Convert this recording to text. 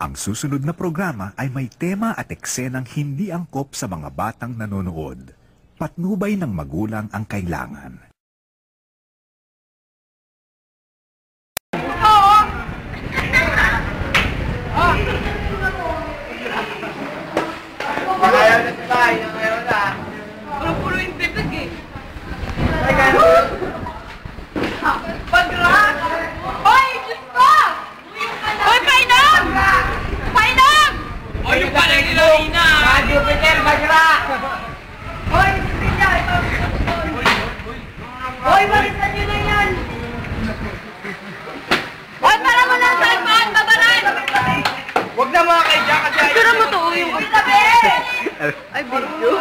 Ang susunod na programa ay may tema at eksenang hindi angkop sa mga batang nanonood. Patnubay ng magulang ang kailangan. Ayaw na si Bay, ayaw na. Puro yung pipig eh. Ay, gano'n. Pag-rock! Hoy! Diyos ko! Hoy, Painam! Painam! O, yung pala yung nilalina! Mga Jupiter, mag-rock! Hoy! Pizza! Ito! Hoy, balisan nyo na yan! Hoy, para mo lang sa ipaan! Babaran! Huwag na mga kaidya kasi ayaw. Tira mo to, yung... Ay, video!